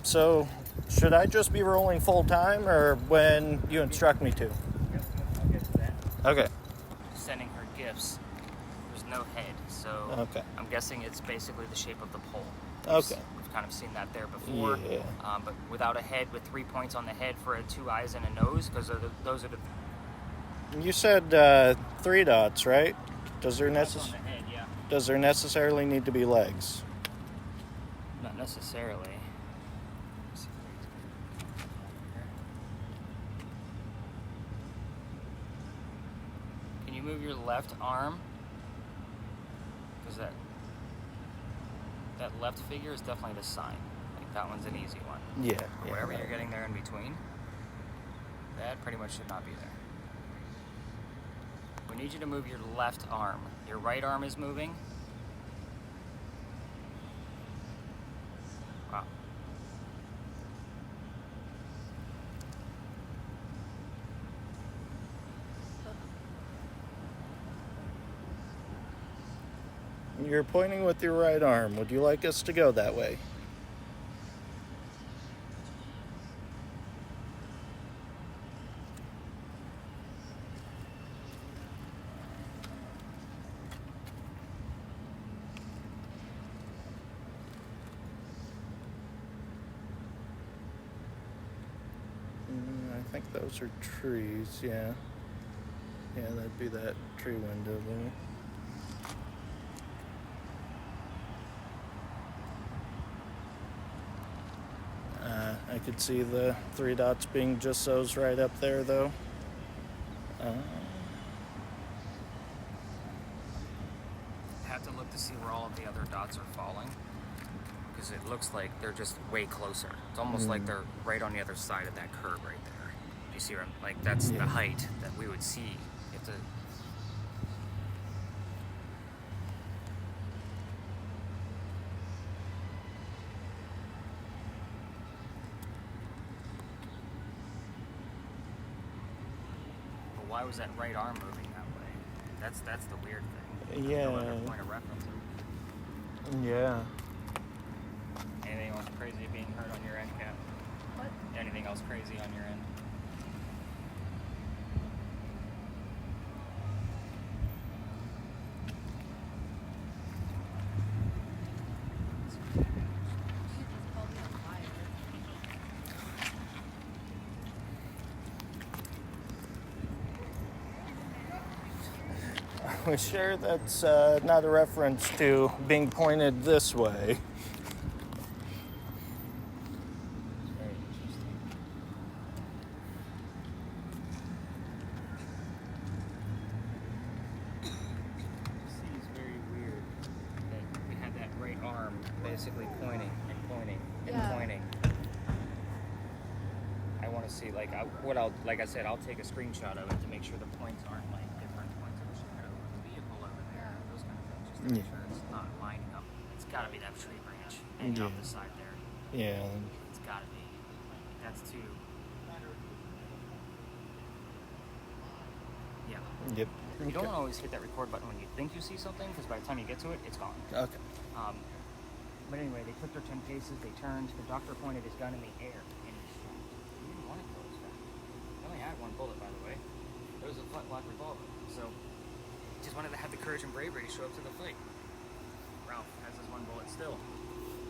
so should I just be rolling full time or when you instruct me to? Yep, I'll get to that. Okay. Sending her gifts. There's no head, so Okay. I'm guessing it's basically the shape of the pole. Okay. We've kind of seen that there before. Yeah. But without a head, with 3 points on the head for 2 eyes and a nose, because those are the You said 3 dots, right? Does there dots on the head, yeah. Does there necessarily need to be legs? Not necessarily. Can you move your left arm? Because that left figure is definitely the sign. Like that one's an easy one. Yeah. Wherever you're getting there in between, that pretty much should not be there. We need you to move your left arm. Your right arm is moving. Wow. You're pointing with your right arm. Would you like us to go that way? I think those are trees, yeah. Yeah, that'd be that tree window there. I could see the 3 dots being just those right up there, though. Have to look to see where all of the other dots are falling, because it looks like they're just way closer. It's almost like they're right on the other side of that curve right there. Do you see where I'm, like, that's the height that we would see. You have to. But why was that right arm moving that way? That's the weird thing. Yeah. No other point of reference. Yeah. Anything else crazy being heard on your end, Kat? What? Anything else crazy on your end? We're sure that's not a reference to being pointed this way. Very interesting. Seems very weird that we had that right arm basically pointing and pointing and pointing. I want to see, like, like I said, I'll take a screenshot of it to make sure the points aren't like different points of the shadow of the vehicle over there, those kind of things, just to make sure it's not lining up. It's got to be that tree branch hanging off the side there. Yeah. It's got to be. That's too. Yeah. Yep. You don't always hit that record button when you think you see something, because by the time you get to it, it's gone. Okay. But anyway, they took their 10 paces, they turned, the doctor pointed his gun in the air, and he didn't want to kill his friend. He only had 1 bullet, by the way. It was a flintlock revolver, so just wanted to have the courage and bravery to show up to the fight. Ralph has his 1 bullet still.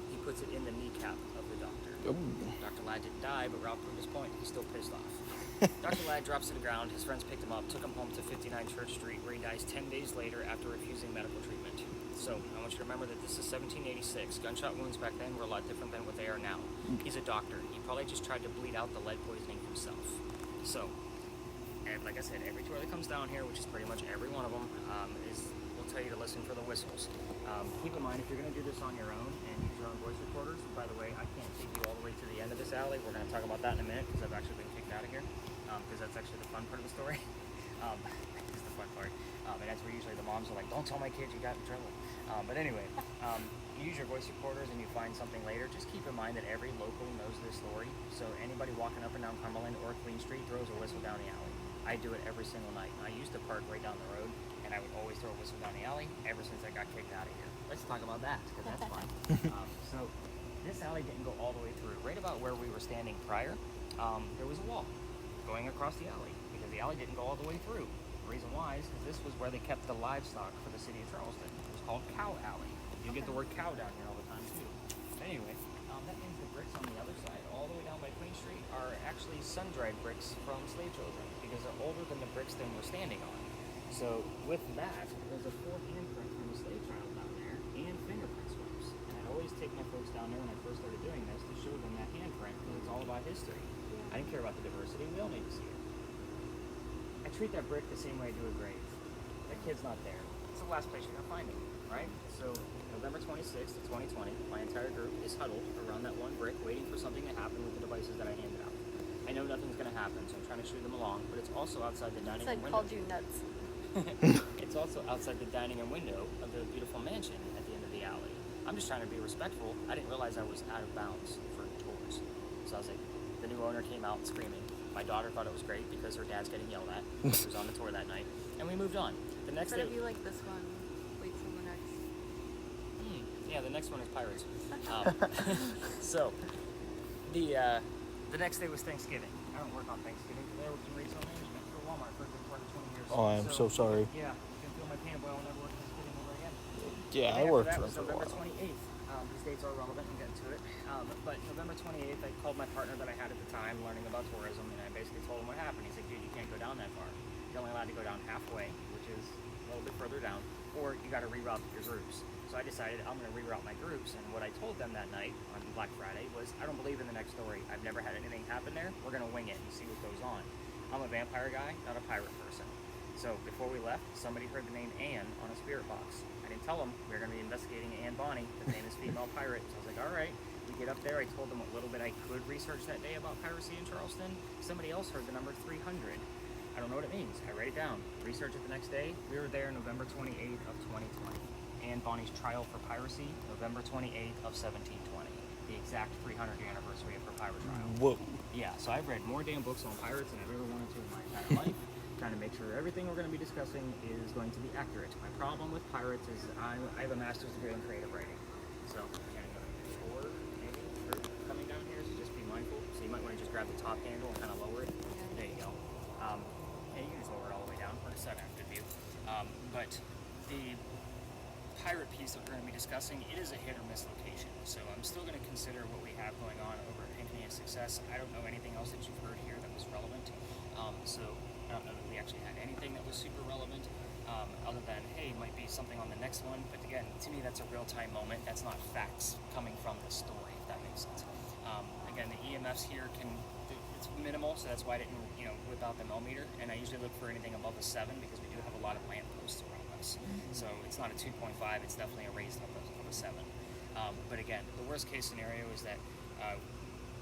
He puts it in the kneecap of the doctor. Ooh. Dr. Ladd didn't die, but Ralph proved his point. He's still pissed off. Dr. Ladd drops to the ground. His friends picked him up, took him home to 59 Church Street, where he dies 10 days later after refusing medical treatment. So, I want you to remember that this is 1786. Gunshot wounds back then were a lot different than what they are now. He's a doctor. He probably just tried to bleed out the lead poisoning himself. So, and like I said, every tour that comes down here, which is pretty much every one of them, will tell you to listen for the whistles. Keep in mind, if you're going to do this on your own and use your own voice recorders, by the way, I can't take you all the way to the end of this alley. We're going to talk about that in a minute, because I've actually been kicked out of here, because that's actually the fun part of the story. It's the fun part. And that's where usually the moms are like, don't tell my kids you got in trouble. But anyway, you use your voice recorders and you find something later. Just keep in mind that every local knows this story. So anybody walking up and down Cumberland or Queen Street throws a whistle down the alley. I do it every single night. I used to park right down the road, and I would always throw a whistle down the alley ever since I got kicked out of here. Let's talk about that, because that's fun. So This alley didn't go all the way through. Right about where we were standing prior, there was a wall going across the alley because the alley didn't go all the way through. The reason why is because this was where they kept the livestock for the city of Charleston. It was called Cow Alley. You get the word cow down here all the time too. But anyway, that means the bricks on the other side, all the way down by Queen Street, are actually sun-dried bricks from slave children because they're older than the bricks that we're standing on. So with that, there's a full handprint from a slave child down there and fingerprint swipes. And I always take my folks down there when I first started doing this to show them that handprint because it's all about history. Yeah. I didn't care about the diversity. We all need to see it. I treat that brick the same way I do a grave. That kid's not there. It's the last place you're gonna find him, right? So November 26th of 2020, my entire group is huddled around that one brick waiting for something to happen with the devices that I handed out. I know nothing's gonna happen, so I'm trying to shoo them along, but it's also outside the dining room window. Called you nuts. It's also outside the dining room window of the beautiful mansion at the end of the alley. I'm just trying to be respectful. I didn't realize I was out of bounds for tours. So I was like, the new owner came out screaming. My daughter thought it was great because her dad's getting yelled at. She was on the tour that night. And we moved on. The next but day. If you like this one, wait till the next. Yeah, the next one is Pirates. So, the next day was Thanksgiving. I don't work on Thanksgiving because I worked in retail management for Walmart for a good part of 20 years. Oh, I'm so sorry. Yeah, you can feel my pain, but I'll never work Thanksgiving ever again. Yeah, I worked that for was a November while. 28th. These dates are relevant and get to it. But November 28th, I called my partner that I had at the time learning about tourism, and I basically told him what happened. He's like, dude, you can't go down that far. You're only allowed to go down halfway, which is a little bit further down, or you got to reroute your groups. So I decided I'm going to reroute my groups, and what I told them that night on Black Friday was, I don't believe in the next story. I've never had anything happen there. We're going to wing it and see what goes on. I'm a vampire guy, not a pirate person. So before we left, somebody heard the name Anne on a spirit box. I didn't tell them we were going to be investigating Anne Bonny, the famous female pirate. So I was like, all right. We get up there. I told them what little bit I could research that day about piracy in Charleston. Somebody else heard the number 300. I don't know what it means. I write it down. Research it the next day. We were there November 28th of 2020. Anne Bonny's trial for piracy, November 28th of 1720. The exact 300th anniversary of her pirate trial. Whoa. Yeah, so I've read more damn books on pirates than I've ever wanted to in my entire life. Trying to make sure everything we're going to be discussing is going to be accurate. My problem with pirates is I have a master's degree in creative writing. So I'm going to go forward, maybe, or coming down here, so just be mindful. So you might want to just grab the top handle and kind of lower it. Yeah. There you go. And you can just lower it all the way down for the sun after view. But the pirate piece that we're going to be discussing, it is a hit or miss location. So I'm still going to consider what we have going on over at Pinckney as success. I don't know anything else that you've heard here that was relevant. So I don't know that we actually had anything that was super relevant, other than, hey, it might be something on the next one. But again, to me, that's a real-time moment. That's not facts coming from the story, if that makes sense. Again, the EMFs here it's minimal, so that's why I didn't, whip out the millimeter. And I usually look for anything above a 7 because we do have a lot of lampposts around us. So it's not a 2.5, it's definitely a raised up of a 7. But again, the worst case scenario is that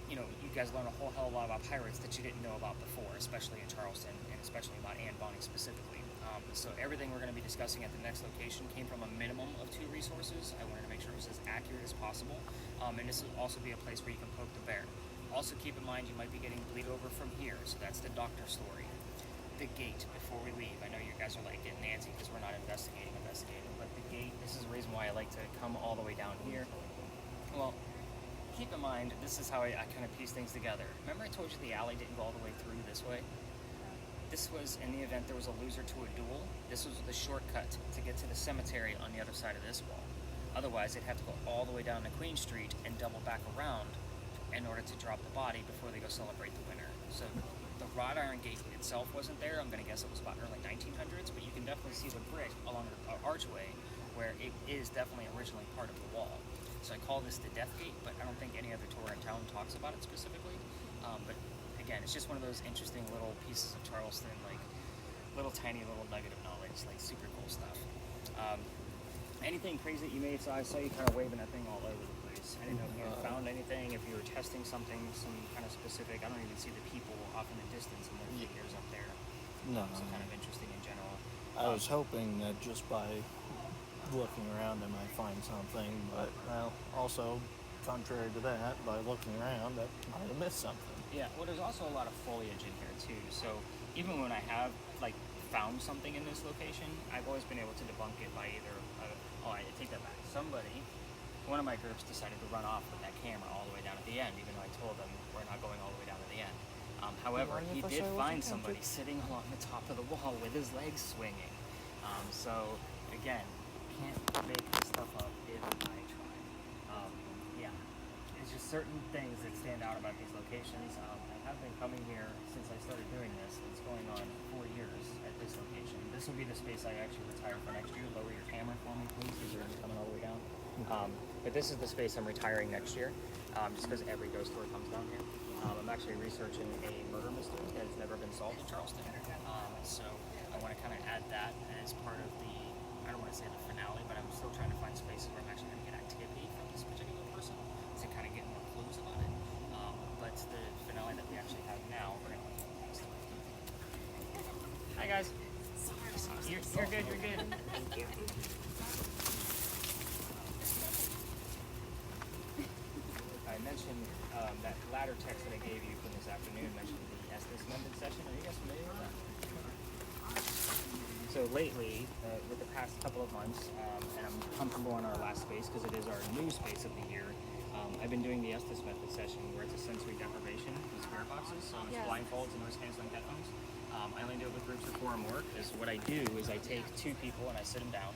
you guys learn a whole hell of a lot about pirates that you didn't know about before, especially in Charleston, and especially about Anne Bonny specifically. So everything we're going to be discussing at the next location came from a minimum of 2 resources. I wanted to make sure it was as accurate as possible, and this will also be a place where you can poke the bear. Also keep in mind you might be getting bleed over from here, so that's the doctor story. The gate, before we leave, I know you guys are like getting antsy because we're not investigating, but the gate, this is the reason why I like to come all the way down here. Well, keep in mind, this is how I kind of piece things together. Remember I told you the alley didn't go all the way through this way? This was in the event there was a loser to a duel. This was the shortcut to get to the cemetery on the other side of this wall. Otherwise, they'd have to go all the way down to Queen Street and double back around in order to drop the body before they go celebrate the winner. So the wrought iron gate itself wasn't there. I'm going to guess it was about early 1900s, but you can definitely see the brick along the archway where it is definitely originally part of the wall. So I call this the Death Gate, but I don't think any other tour in town talks about it specifically. But again, it's just one of those interesting little pieces of Charleston, like tiny little nugget of knowledge, like super cool stuff. Anything crazy that you may have saw? I saw you kind of waving that thing all over the place. I didn't know if you had found anything, if you were testing something, some kind of specific. I don't even see the people off in the distance and their figures up there. No. So kind of interesting in general. I was hoping that just by looking around I might find something, but also contrary to that, by looking around, I might have missed something. Yeah, well, there's also a lot of foliage in here too. So even when I have found something in this location, I've always been able to debunk it by either. I take that back. Somebody one of my groups decided to run off with that camera all the way down at the end, even though I told them we're not going all the way down to the end. However, he did find somebody sitting along the top of the wall with his legs swinging. So, again, can't make this stuff up if I try. Yeah, it's just certain things that stand out about these locations. I have been coming here since I started doing this. It's going on 4 years at this location. This will be the space I actually retire for next year. Lower your camera for me, please, because you're coming all the way down. But this is the space I'm retiring next year, just because every ghost tour comes down here. I'm actually researching a murder mystery that has never been solved in Charleston. So I want to kind of add that as part of the, I don't want to say the finale, but I'm still trying to find spaces where I'm actually going to get activity from this particular person to kind of get more clues about it. But the finale that we actually have now, we're going to Hi guys. You're good, you're good. Thank you. I mentioned that ladder text that I gave you from this afternoon mentioned the SLS Video session. Are you guys familiar with that? So lately, with the past couple of months, and I'm comfortable in our last space because it is our new space of the year, I've been doing the SLS method session where it's a sensory deprivation with spirit boxes, so it's blindfolds and noise canceling headphones. I only do it with groups of 4 or more because what I do is I take 2 people and I sit them down,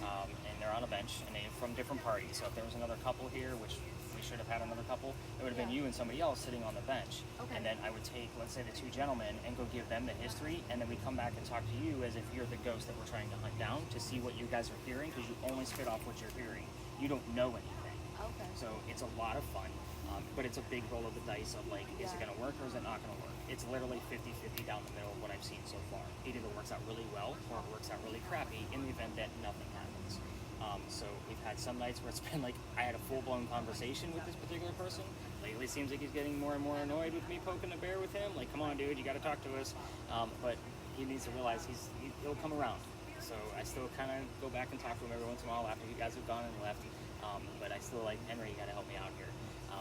and they're on a bench and they're from different parties. So if there was another couple here, which we should have had another couple, it would have been you and somebody else sitting on the bench. Okay. And then I would take, let's say, the 2 gentlemen and go give them the history, and then we come back and talk to you as if you're the ghost that we're trying to hunt down to see what you guys are hearing, because you only spit off what you're hearing. You don't know anything. Okay. So it's a lot of fun, but it's a big roll of the dice of like, is it going to work or is it not going to work? It's literally 50-50 down the middle of what I've seen so far. It either works out really well or it works out really crappy in the event that nothing happens. So we've had some nights where it's been like I had a full-blown conversation with this particular person. Lately it seems like he's getting more and more annoyed with me poking the bear with him. Like, come on, dude, you got to talk to us. But he needs to realize he'll come around. So I still kind of go back and talk to him every once in a while after you guys have gone and left. But I still like, Henry, you got to help me out here.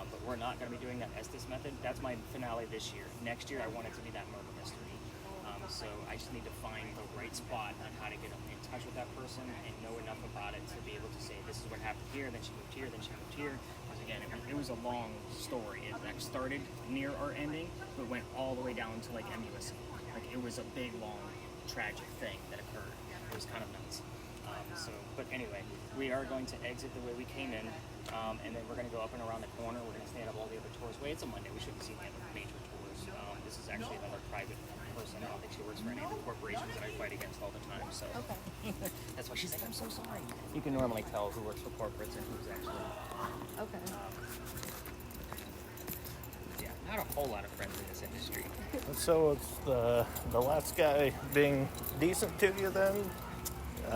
But we're not going to be doing that Estes method. That's my finale this year. Next year, I want it to be that murder mystery. So I just need to find the right spot on how to get in touch with that person and know enough about it to be able to say, this is what happened here, then she moved here, then she moved here. Because again, it was a long story. It started near our ending, but went all the way down to like MUSC. Like it was a big, long, tragic thing that occurred. It was kind of nuts. But anyway, we are going to exit the way we came in, and then we're going to go up and around the corner. We're going to stand up all the other tours. It's a Monday. We shouldn't see the other major tours. This is actually another private person. I don't think she works for any of the corporations that I fight against all the time. So that's why she's like, I'm so sorry. You can normally tell who works for corporates and who's actually. Okay. Yeah, not a whole lot of friends in this industry. So it's the last guy being decent to you then?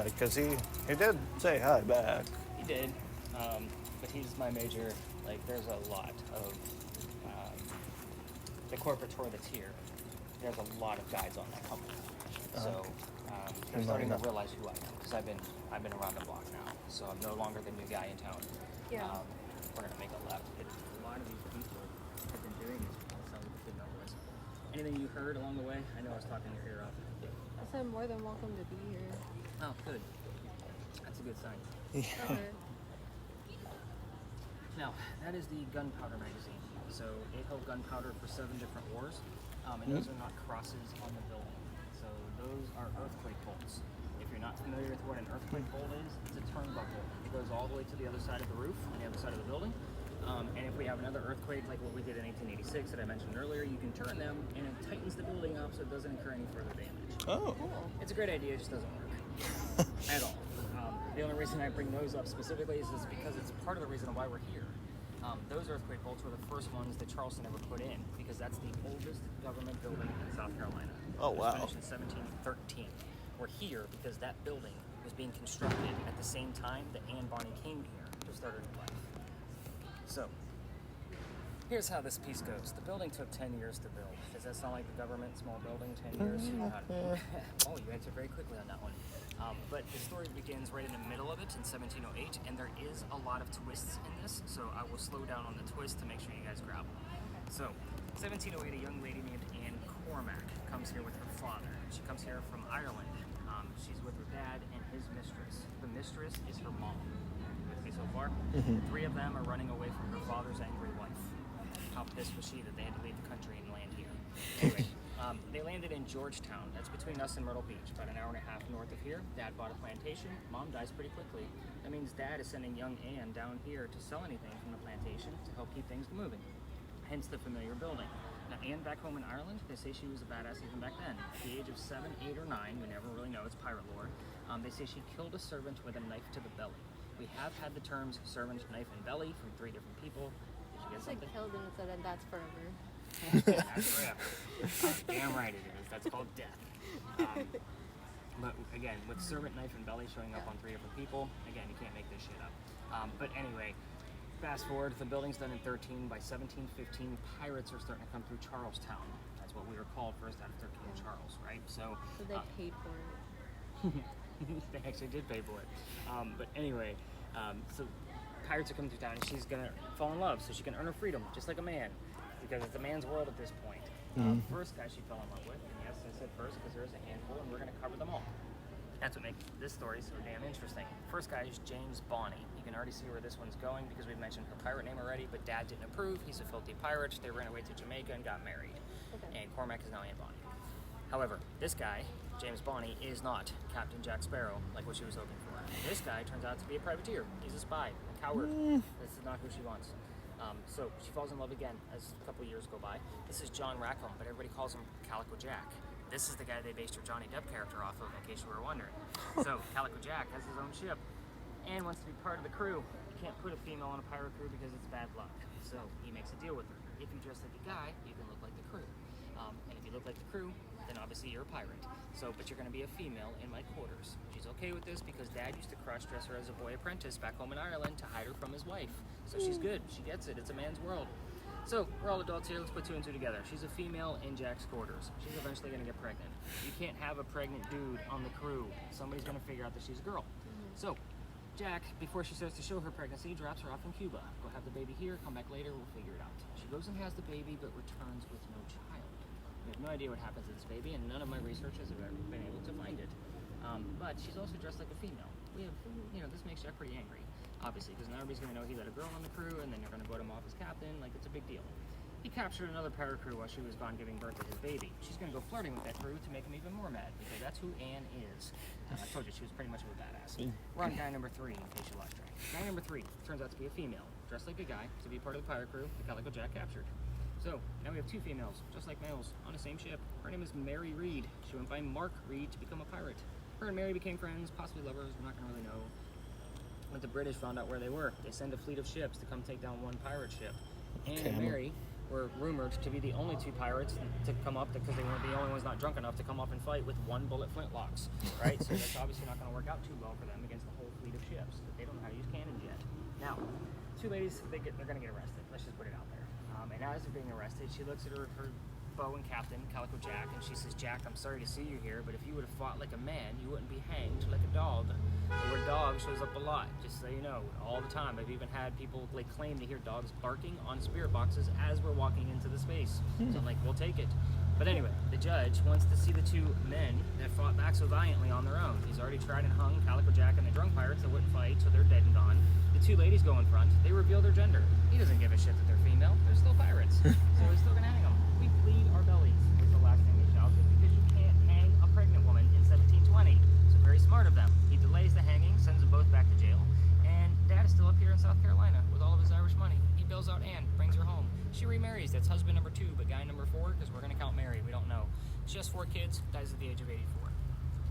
Because he did say hi back. He did, but he's my major, like there's a lot of, the corporate tour that's here, there's a lot of guys on that company. So they're starting to realize who I am, because I've been around the block now, so I'm no longer the new guy in town. Yeah. We're going to make a left. A lot of these people have been doing this for some good numbers. Anything you heard along the way? I know I was talking your ear off. I said more than welcome to be here. Oh, good. That's a good sign. Yeah. Okay. Now, that is the gunpowder magazine. So it held gunpowder for 7 different wars, and those are not crosses on the building. So those are earthquake bolts. If you're not familiar with what an earthquake bolt is, it's a turnbuckle. It goes all the way to the other side of the roof, on the other side of the building. And if we have another earthquake like what we did in 1886 that I mentioned earlier, you can turn them and it tightens the building up so it doesn't incur any further damage. Oh. Cool. It's a great idea, it just doesn't work at all. The only reason I bring those up specifically is because it's part of the reason why we're here. Those earthquake bolts were the first ones that Charleston ever put in, because that's the oldest government building in South Carolina. Oh, wow. It was finished in 1713. We're here because that building was being constructed at the same time that Anne Barney came here to start her new life. So, here's how this piece goes. The building took 10 years to build. Does that sound like the government small building, 10 years? Oh, you answered very quickly on that one. But the story begins right in the middle of it in 1708, and there is a lot of twists in this, so I will slow down on the twist to make sure you guys grab them. So, 1708, a young lady named Anne Cormack comes here with her father. She comes here from Ireland. She's with her dad and his mistress. The mistress is her mom. so far. 3 of them are running away from her father's angry wife. How pissed was she that they had to leave the country and land here? Anyway, they landed in Georgetown. That's between us and Myrtle Beach, about an hour and a half north of here. Dad bought a plantation. Mom dies pretty quickly. That means Dad is sending young Anne down here to sell anything from the plantation to help keep things moving. Hence the familiar building. Now, Anne back home in Ireland, they say she was a badass even back then. At the age of 7, 8, or 9, we never really know, it's pirate lore, they say she killed a servant with a knife to the belly. We have had the terms servant, knife, and belly from 3 different people. Did you get It's like something? killed and it said, and that's forever. That's forever. Damn right it is. That's called death. But again, with servant, knife, and belly showing up on 3 different people, again, you can't make this shit up. But anyway, fast forward, the building's done in 13. By 1715, pirates are starting to come through Charlestown. That's what we were called first out of 13 Charles, right? So they paid for it. they actually did pay for it. But anyway, so pirates are coming through town, and she's gonna fall in love, so she can earn her freedom, just like a man, because it's a man's world at this point. First guy she fell in love with, and yes, I said first because there's a handful, and we're gonna cover them all. That's what makes this story so damn interesting. First guy is James Bonny. You can already see where this one's going because we've mentioned her pirate name already, but Dad didn't approve. He's a filthy pirate. They ran away to Jamaica and got married. Okay. And Cormac is now Anne Bonny. However, this guy, James Bonny, is not Captain Jack Sparrow, like what she was hoping for. This guy turns out to be a privateer. He's a spy, a coward. This is not who she wants. So she falls in love again as a couple years go by. This is John Rackham, but everybody calls him Calico Jack. This is the guy they based her Johnny Depp character off of, in case you were wondering. So Calico Jack has his own ship and wants to be part of the crew. You can't put a female on a pirate crew because it's bad luck. So he makes a deal with her. If you dress like a guy, you can look like the crew. And if you look like the crew, then obviously you're a pirate. So, but you're going to be a female in my quarters. She's okay with this because Dad used to cross-dress her as a boy apprentice back home in Ireland to hide her from his wife. So she's good. She gets it. It's a man's world. So we're all adults here. Let's put 2 and 2 together. She's a female in Jack's quarters. She's eventually going to get pregnant. You can't have a pregnant dude on the crew. Somebody's going to figure out that she's a girl. So Jack, before she starts to show her pregnancy, drops her off in Cuba. Go have the baby here. Come back later. We'll figure it out. She goes and has the baby, but returns with no child. We have no idea what happens to this baby, and none of my researchers have ever been able to find it. But she's also dressed like a female. We have, this makes Jack pretty angry, obviously, because now everybody's going to know he let a girl on the crew, and then they're going to vote him off as captain. Like, it's a big deal. He captured another pirate crew while she was gone giving birth to his baby. She's going to go flirting with that crew to make him even more mad, because that's who Anne is. I told you she was pretty much of a badass. We're on guy number 3, in case you lost track. Guy number 3 turns out to be a female, dressed like a guy, to be part of the pirate crew the Calico Jack captured. So, now we have 2 females, just like males, on the same ship. Her name is Mary Reed. She went by Mark Reed to become a pirate. Her and Mary became friends, possibly lovers, we're not going to really know. When the British found out where they were, they send a fleet of ships to come take down one pirate ship. Anne and Mary were rumored to be the only 2 pirates to come up, because they weren't the only ones not drunk enough to come up and fight with 1-bullet flintlocks, right? So that's obviously not going to work out too well for them against the whole fleet of ships. They don't know how to use cannons yet. Now, 2 ladies, they're going to get arrested. Let's just put it out there. And as they're being arrested, she looks at her beau and captain, Calico Jack, and she says, "Jack, I'm sorry to see you here, but if you would have fought like a man, you wouldn't be hanged like a dog." The word dog shows up a lot, just so you know, all the time. I've even had people claim to hear dogs barking on spirit boxes as we're walking into the space. So I'm like, we'll take it. But anyway, the judge wants to see the 2 men that fought back so valiantly on their own. He's already tried and hung Calico Jack and the drunk pirates that wouldn't fight, so they're dead and gone. The 2 ladies go in front. They reveal their gender. He doesn't give a shit that they're female. They're still pirates. So he's still gonna hang them. We bleed our bellies, is the last thing they shouted, because you can't hang a pregnant woman in 1720. So very smart of them. He delays the hanging, sends them both back to jail, and Dad is still up here in South Carolina with all of his Irish money. He bails out Anne, brings her home. She remarries. That's husband number 2, but guy number 4, because we're gonna count Mary. We don't know. She has 4 kids, dies at the age of 84.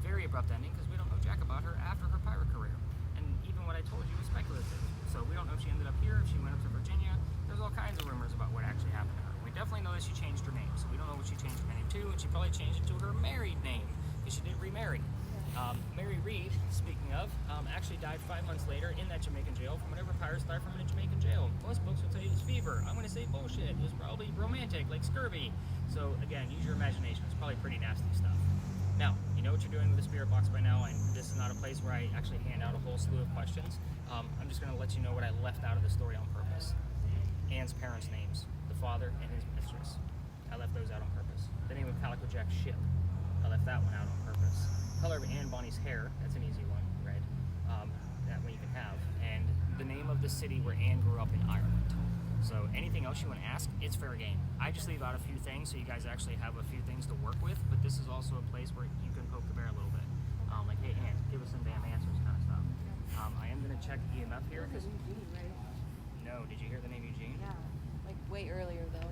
Very abrupt ending, because we don't know jack about her after her pirate career. And even what I told you was speculative. So we don't know if she ended up here, if she went up to Virginia. There's all kinds of rumors about what actually happened to her. We definitely know that she changed her name, so we don't know what she changed her name to, and she probably changed it to her married name, because she did remarry. Mary Reed, speaking of, actually died 5 months later in that Jamaican jail from whatever pirates died from in a Jamaican jail. Most books will tell you it's fever. I'm going to say bullshit. It was probably romantic, like scurvy. So again, use your imagination. It's probably pretty nasty stuff. Now, you know what you're doing with the spirit box by now, and this is not a place where I actually hand out a whole slew of questions. I'm just going to let you know what I left out of the story on purpose. Anne's parents' names, the father and his mistress. I left those out on purpose. The name of Calico Jack's ship, I left that one out on purpose. Color of Anne Bonny's hair, that's an easy one, red. That one you can have. And the name of the city where Anne grew up in Ireland. So anything else you want to ask, it's fair game. I just leave out a few things so you guys actually have a few things to work with, but this is also a place where you can poke the bear a little bit. Like, hey, Anne, give us some damn answers kind of stuff. I am going to check EMF here. This is Eugene, right? No, did you hear the name Eugene? Yeah. Like way earlier though.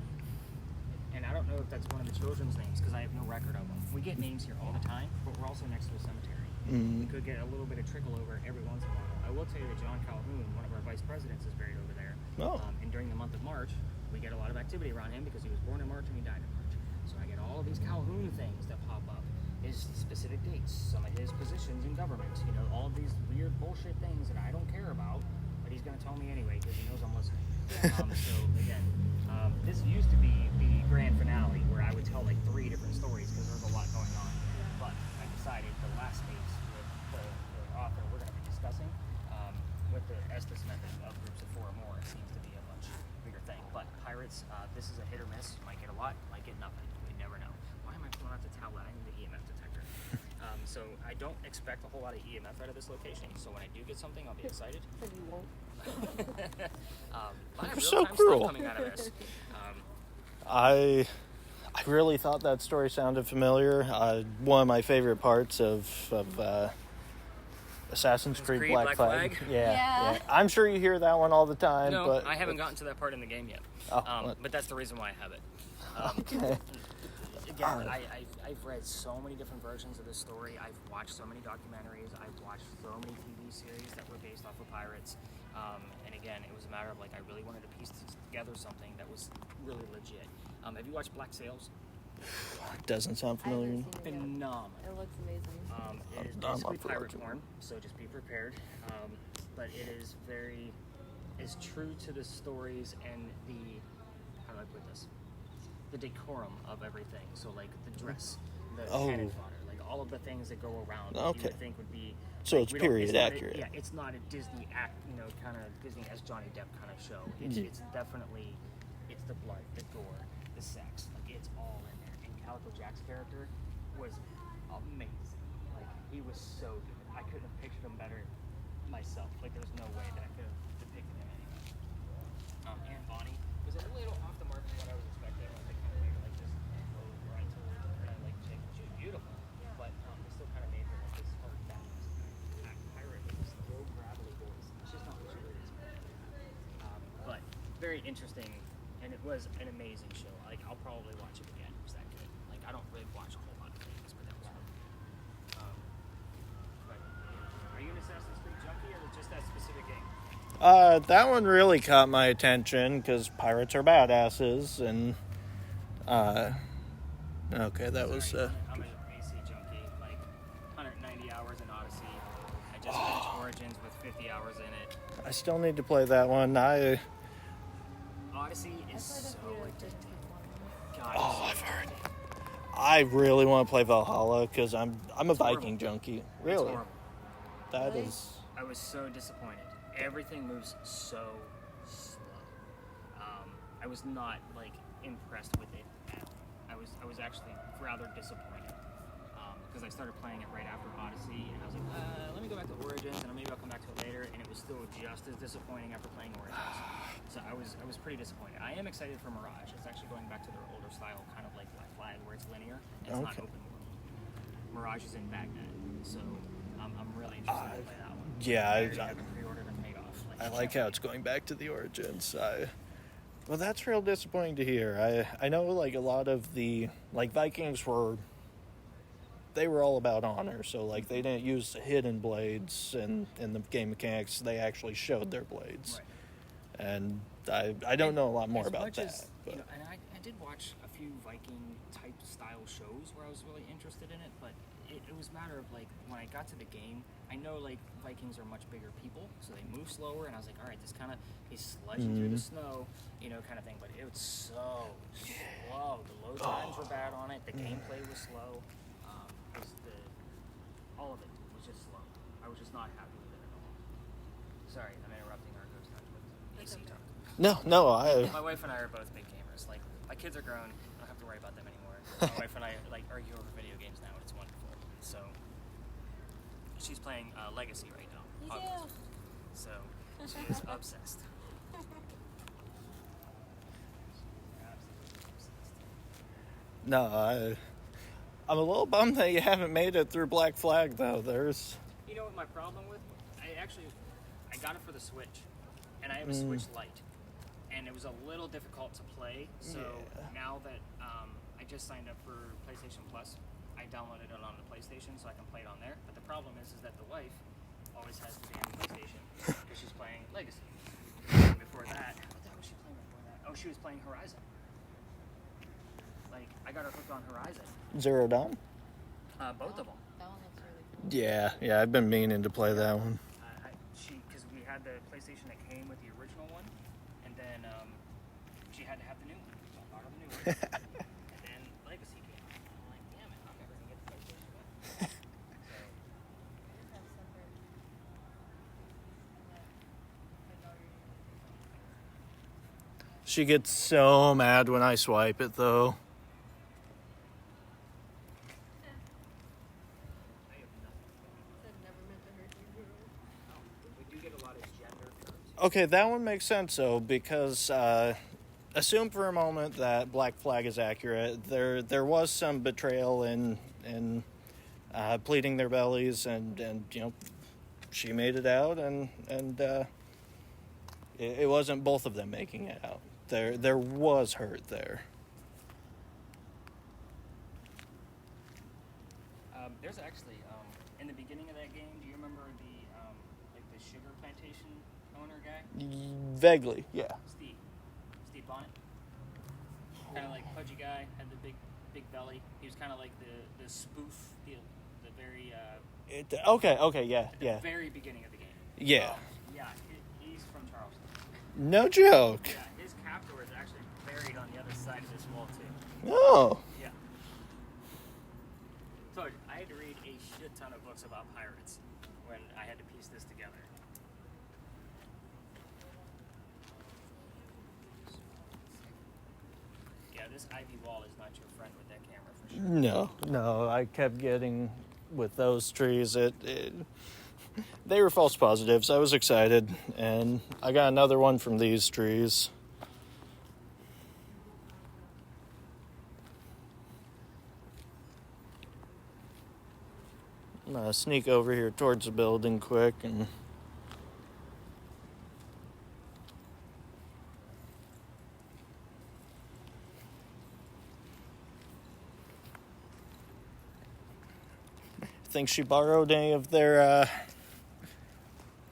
And I don't know if that's one of the children's names because I have no record of them. We get names here all the time, but we're also next to a cemetery. We could get a little bit of trickle over every once in a while. I will tell you that John Calhoun, one of our vice presidents, is buried over there. Oh. And during the month of March, we get a lot of activity around him because he was born in March and he died in March. So I get all of these Calhoun things that pop up. His specific dates, some of his positions in government, you know, all of these weird bullshit things that I don't care about, but he's going to tell me anyway because he knows I'm listening. So again, this used to be the grand finale where I would tell like 3 different stories because there was a lot going on. But I decided the last case with the author we're going to be discussing, with the Estes method of groups of 4 or more, it seems to be a much bigger thing. But pirates, this is a hit or miss. You might get a lot, might get nothing. We never know. Why am I pulling out the tablet? I need the EMF detector. So I don't expect a whole lot of EMF out of this location. So when I do get something, I'll be excited. But you won't. You're so cruel. Coming out of this. I really thought that story sounded familiar. One of my favorite parts of Assassin's Creed Black Flag. Yeah. I'm sure you hear that one all the time. No, but I haven't gotten to that part in the game yet. But that's the reason why I have it. Okay. Again, I've read so many different versions of this story. I've watched so many documentaries. I've watched so many TV series that were based off of pirates. And again, it was a matter of like I really wanted to piece together something that was really legit. Have you watched Black Sails? Doesn't sound I haven't familiar. seen it yet. Phenomenal. It looks amazing. It is I'm basically up for pirate watching. porn, so just be prepared. But it is is true to the stories and the, how do I put this? The decorum of everything. So like the dress, the cannon fodder, like all of the things that go around. That you would think would be. So like, it's we don't- period not accurate. Yeah, it's not a Disney act, kind of Disney as Johnny Depp kind of show. It's definitely, it's the blood, the gore, the sex, like it's all in there. And Calico Jack's character was amazing. Like he was so good. I couldn't have pictured him better myself. Like there's no way that I could have depicted him anyway. Anne Bonny was a little off the mark from what I was expecting. Like they kind of made her like this right to her, like chick. She was beautiful, but they still kind of made her like this hard pirate with this low gravelly voice. It's just not what she really is. But very interesting, and it was an amazing show. Like I'll probably watch it again. It was that good. Like I don't really watch a whole lot of things, but that was fun. But are you an Assassin's Creed junkie, or just that specific game? That one really caught my attention because pirates are badasses, and okay, that was. I'm an AC junkie, like 190 hours in Odyssey. I just finished Origins with 50 hours in it. I still need to play that one. Odyssey I is played so a few of the addicting. ones. God, Oh, it's I've so heard. addicting. I really want to play Valhalla because I'm a It's Viking horrible. junkie. It's Really, horrible. that Really? is. I was so disappointed. Everything moves so slow. I was not like impressed with it at all. I was actually rather disappointed because I started playing it right after Odyssey, and I was like, let me go back to Origins, and maybe I'll come back to it later. And it was still just as disappointing after playing Origins. So I was pretty disappointed. I am excited for Mirage. It's actually going back to their older style, kind of like Black Flag, where it's linear and it's not Okay. open world. Mirage is in Baghdad, so I'm really interested to play that one. Yeah, I already have it pre-ordered and paid off. I like how it's going back to the origins. Well, that's real disappointing to hear. I know like a lot of the Vikings were all about honor, so like they didn't use hidden blades in the game mechanics. They actually showed their blades, Right. and I don't know a lot more As about much that. as, But and I did watch a few Viking type style shows where I was really interested in it, but it was a matter of like when I got to the game, I know like Vikings are much bigger people, so they move slower, and I was like, all right, this kind of he's sludging through the snow, kind of thing. But it was so slow. The load times were bad on it. The gameplay was slow. All of it was just slow. I was just not happy with it at all. Sorry, I'm interrupting our ghost touch with AC talk. no, My wife and I are both big gamers. Like, my kids are grown. I don't have to worry about them anymore. My wife and I like argue over video games now, and it's wonderful. So she's playing Legacy right now. Me Hogwarts. too. So She is obsessed. No, I'm a little bummed that you haven't made it through Black Flag, though. There's... You know what my problem with? I got it for the Switch, and I have a Switch Lite, and it was a little difficult to play. So now that I just signed up for PlayStation Plus, I downloaded it on the PlayStation so I can play it on there. But the problem is that the wife always has the damn PlayStation because she's playing Legacy. And before that, what the hell was she playing before that? Oh, she was playing Horizon. Like, I got her hooked on Horizon. Zero Dawn? Both of them. That one looks really cool. Yeah, I've been meaning to play that one. Because we had the PlayStation that came with the original one, and then she had to have the new one, so I bought her the new one. And then Legacy came out, and I'm like, damn it, I'm never gonna get the PlayStation back. So, I just have separate. My daughter usually She gets so mad when I swipe it, though. I have nothing. said never meant to hurt you. We do get a lot of gender terms. Okay, that one makes sense, though, because assume for a moment that Black Flag is accurate. There was some betrayal in pleading their bellies, and you know, she made it out, and it wasn't both of them making it out. There was hurt there. There's actually, in the beginning of that game, do you remember the sugar plantation owner guy? Vaguely, yeah. Steve Bonnet? Kind of like pudgy guy, had the big belly. He was kind of like the spoof, the very, Okay, yeah. very beginning of the game. Yeah. He's from Charleston. No joke. Yeah, his captor is actually buried on the other side of this wall, too. Oh. Yeah. So I had to read a shit ton of books about pirates when I had to piece this together. Yeah, this ivy wall is not your friend with that camera for sure. No, I kept getting with those trees. They were false positives. I was excited, and I got another one from these trees. I'm gonna sneak over here towards the building quick and... Think she borrowed any of their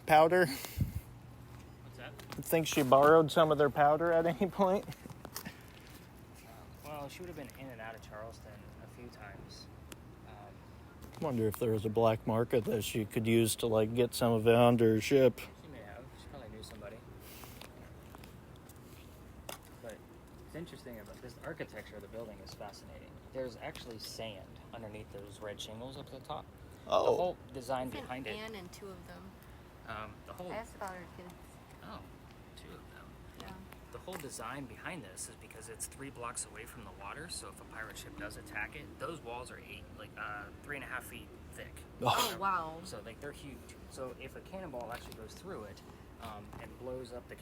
powder? What's that? Think she borrowed some of their powder at any point? Well, she would have been in and out of Charleston a few times. Wonder if there was a black market that she could use to like get some of it onto her ship. She may have. She probably knew somebody. But it's interesting about this architecture of the building is fascinating. There's actually sand underneath those red shingles up at the top. Oh. The whole design behind it. Anne and two of them. The whole. I asked about her kids. Oh, two of them. Yeah. The whole design behind this is because it's 3 blocks away from the water. So if a pirate ship does attack it, those walls are 3.5 feet thick. Oh wow. So like they're huge. So if a cannonball actually goes through it and blows up the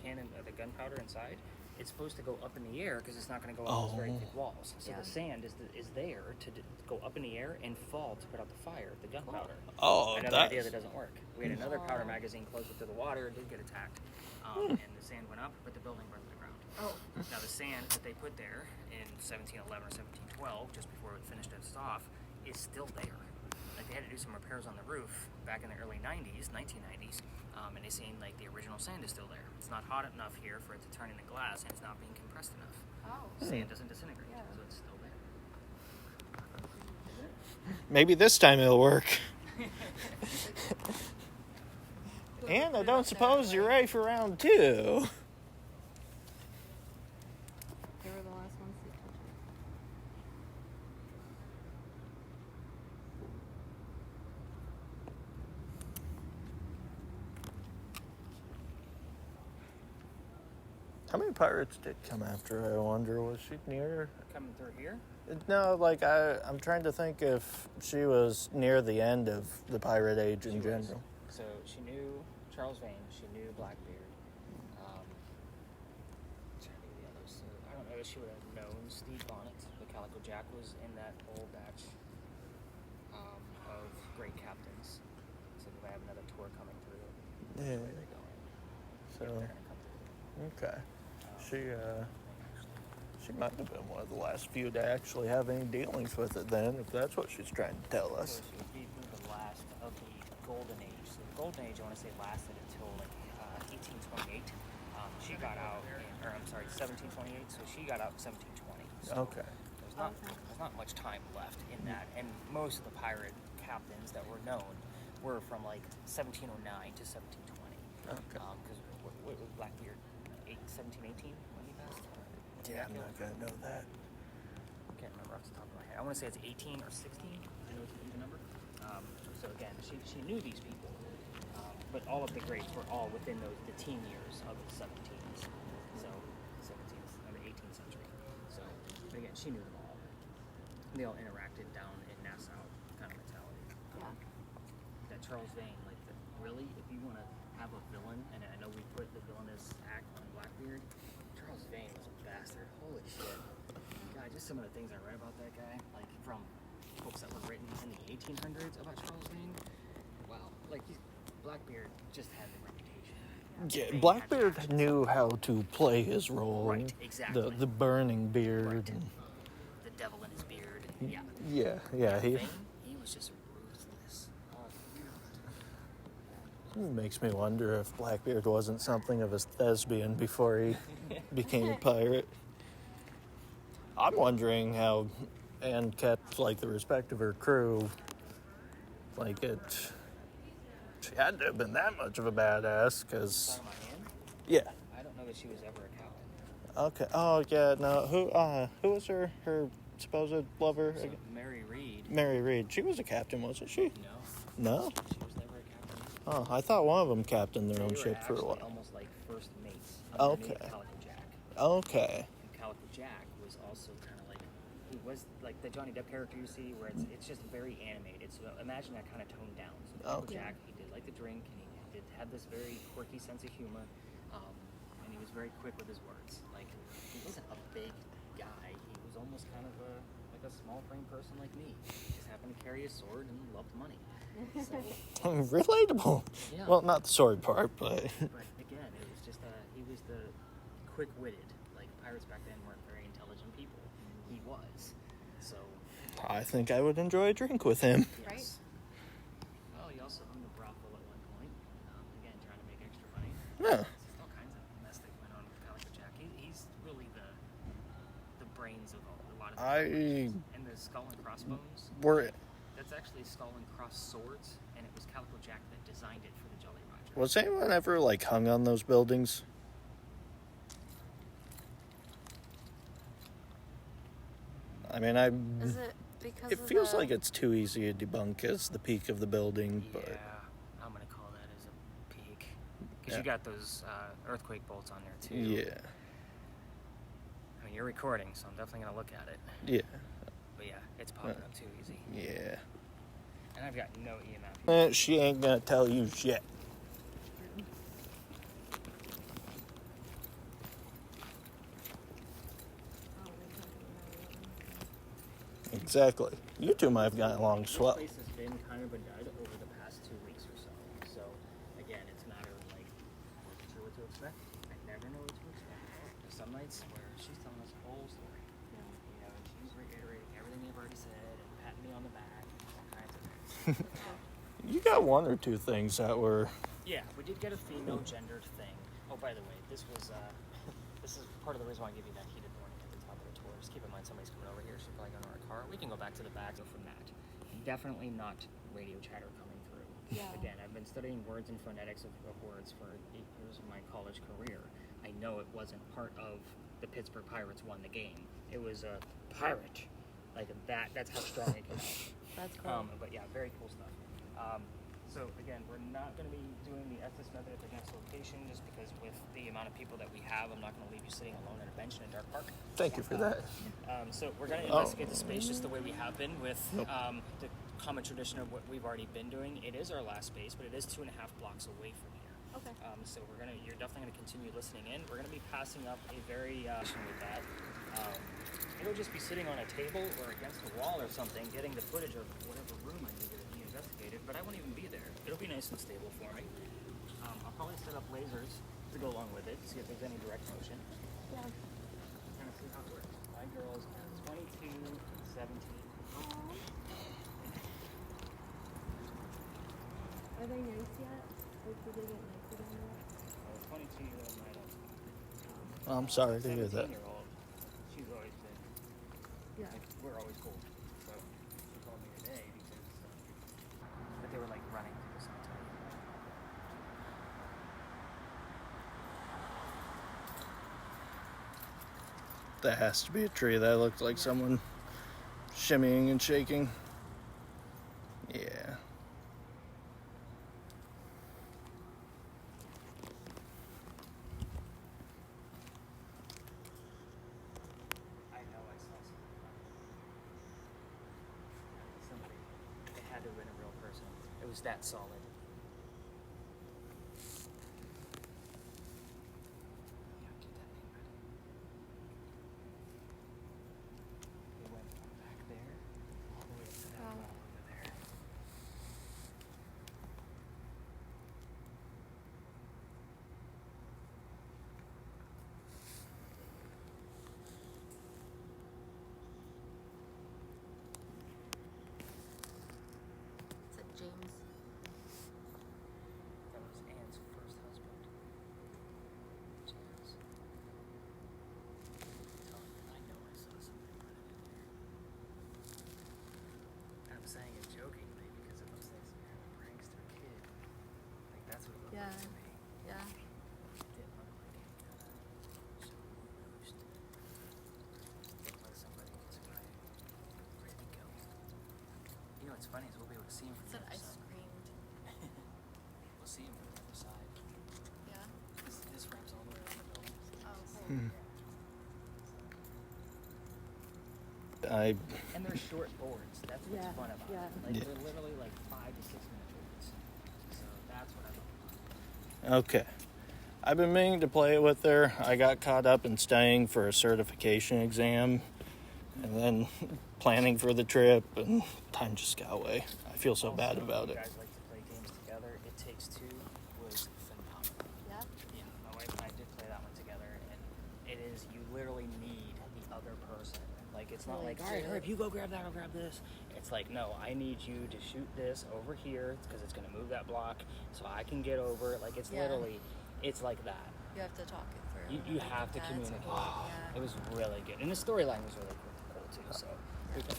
the gunpowder inside, it's supposed to go up in the air because it's not going to go on those very thick walls. So Yeah. the sand is there to go up in the air and fall to put out the fire, the gunpowder. Oh, Another idea that doesn't work. We had another powder magazine closer to the water. It did get attacked, and the sand went up, but the building burned to the ground. Oh. Now the sand that they put there in 1711 or 1712, just before it finished its off, is still there. Like they had to do some repairs on the roof back in the early 90s, 1990s, and they seen like the original sand is still there. It's not hot enough here for it to turn into glass, and it's not being compressed enough. Oh. Sand doesn't disintegrate, Yeah. so it's still there. maybe this time it'll work. And I don't suppose you're ready for round 2. They were the last ones to touch it. How many pirates did come after her, I wonder? Was she near? Coming through here? No, like I'm trying to think if she was near the end of the pirate age in She was. general. So she knew Charles Vane, she knew Blackbeard, wish she would have known Steve Bonnet, the Calico Jack, was in that whole batch of great captains. So we have another tour coming through. Yeah. Where they're going. So, They're gonna come through. okay. She might have been one of the last few to actually have any dealings with it then, if that's what she's trying to tell us. So she would be the last of the Golden Age. So the Golden Age, I want to say, lasted until like 1828. She got out, 1728. So she got out in 1720. So Okay. there's not much time left in that. And most of the pirate captains that were known were from like 1709 to 1720. Okay. Because what was Blackbeard? 1718 when he passed? Yeah, I'm not going to know that. I can't remember off the top of my head. I want to say it's 18 or 16. I know it's the number. So again, she knew these people, but all of the greats were all within the teen years of the 17s. So 17th or 18th century. So but again, she knew them all. They all interacted down in Nassau kind of mentality. Yeah. That Charles Vane, like really, if you want to have a villain, and I know we put the villainous act on Blackbeard, Charles Vane was a bastard. Holy shit. God, just some of the things I read about that guy, like from books that were written in the 1800s about Charles Vane. Wow. Like, Blackbeard just had the reputation. Yeah, Vane Blackbeard had actions. knew how to play his role. Right, exactly. The burning beard. Right. And, The devil in his beard. And, yeah. yeah. Vane, he was just ruthless. It makes me wonder if Blackbeard wasn't something of a thespian before he became a pirate. I'm wondering how Anne kept, like, the respect of her crew. Like, she had to have been that much of a badass, because, Talking about Anne, yeah. I don't know that she was ever a captain. Okay, oh, yeah, no, who was her supposed lover? So Mary Read. Mary Read. She was a captain, wasn't she? No. No? She was never a captain. Oh, I thought one of them captained their They own were ship for a actually while. almost like first mates. Okay. Underneath Calico Jack. Okay. And Calico Jack was also kind of like, he was like the Johnny Depp character you see, where it's just very animated. So imagine that kind of toned down. So Calico Okay. Jack, he did like to drink, and he did have this very quirky sense of humor, and he was very quick with his words. Like, he wasn't a big guy. He was almost kind of like a small frame person like me. He just happened to carry a sword and loved money. So, Relatable. Yeah. Well, not the sword part, but but again, it was just he was the quick-witted. Like, pirates back then weren't very intelligent people. He was. So, I think I would enjoy a drink with him. Right. yes. Well, he also owned a brothel at one point. Again, trying to make extra money. Yeah. There's all kinds of mess that went on with Calico Jack. He's really the brains of a lot of the operations. And the skull and crossbones. That's actually skull and cross swords, and it was Calico Jack that designed it for the Jolly Roger. Was anyone ever, like, hung on those buildings? I mean, Is it because it of feels the... like it's too easy to debunk as the peak of the building, Yeah, but I'm gonna call that as a peak, because Yeah. you got those earthquake bolts on there too. yeah, I mean, you're recording, so I'm definitely gonna look at it. yeah, But yeah, it's popping up too easy, yeah. and I've got no EMF. She ain't gonna tell you shit. Oh, they can't do that. Exactly. You two might have gotten along swell. This place has been kind of a dud over the past 2 weeks or so. So again, it's a matter of like, wasn't sure what to expect. I never know what to expect. There's some nights where she's telling us the whole story. You know, and she's reiterating everything you've already said and patting me on the back and all kinds of things. You got one or two things that were. Yeah, we did get a female gendered thing. Oh, by the way, this is part of the reason why I give you that heated warning at the top of the tour. Just keep in mind somebody's coming over here. She's probably going to our car. We can go back to the back from that. Definitely not radio chatter coming through. Yeah. Again, I've been studying words and phonetics of words for 8 years of my college career. I know it wasn't part of the Pittsburgh Pirates won the game. It was a pirate. Like that. That's how strong it came out. That's cool. But yeah, very cool stuff. So again, we're not going to be doing the Estes method at the next location just because with the amount of people that we have, I'm not going to leave you sitting alone at a bench in a dark park. Thank you for that. So we're going to investigate the space just the way we have been with the common tradition of what we've already been doing. It is our last space, but it is 2.5 blocks away from here. Okay. So you're definitely going to continue listening in. We're going to be passing up a very with that. It'll just be sitting on a table or against a wall or something, getting the footage of whatever room I need to be investigated, but I won't even be there. It'll be nice and stable for me. I'll probably set up lasers to go along with it, see if there's any direct motion. Yeah. Kind of see how it works. My girls are 22 and 17. Are they nice yet? Or did they get nicer than that? The 22-year-old might have. I'm sorry to hear that. 17-year-old, she's always been, Yeah. like, we're always cool. So she called me today because but they were like running to the cemetery. That has to be a tree. That looked like someone shimmying and shaking. Yeah. I know I saw somebody. It had to have been a real person. It was that solid. Yeah, get that name ready. They went from back there all the way to that Wow. wall over there. It's like James. That was Anne's first husband. James. I know I saw somebody running in there. And I'm saying it jokingly because it looks like some kind of prankster kid. Like that's what it looked Yeah. like to me. Yeah. It didn't look like any kind of ghost. It looked like somebody who's trying. Where did he go? You know what's funny is we'll be able to see him from Said the I other side. screamed. We'll see him from the other side. Yeah. This wraps all the way around the building. Oh. Hmm. Yeah. I And they're short boards. That's what's Yeah, fun about yeah. it. Like Yeah. they're literally like 5 to 6 minute boards. So that's what I love about it. okay. I've been meaning to play it with her. I got caught up in studying for a certification exam and then planning for the trip, and time just got away. I feel so bad about You it. guys like to play games together. It Takes Two was phenomenal. Yeah. Yeah, my wife and I did play that one together, and it is, you literally need the other person. Like, it's not Really like, all right, good. hurry up, you go grab that, I'll grab this. It's like, no, I need you to shoot this over here because it's going to move that block so I can get over. Like, it's Yeah. literally, it's like that. You have to talk it through. You I have to think that's communicate. cool. Yeah. It was really good. And the storyline was really cool too, so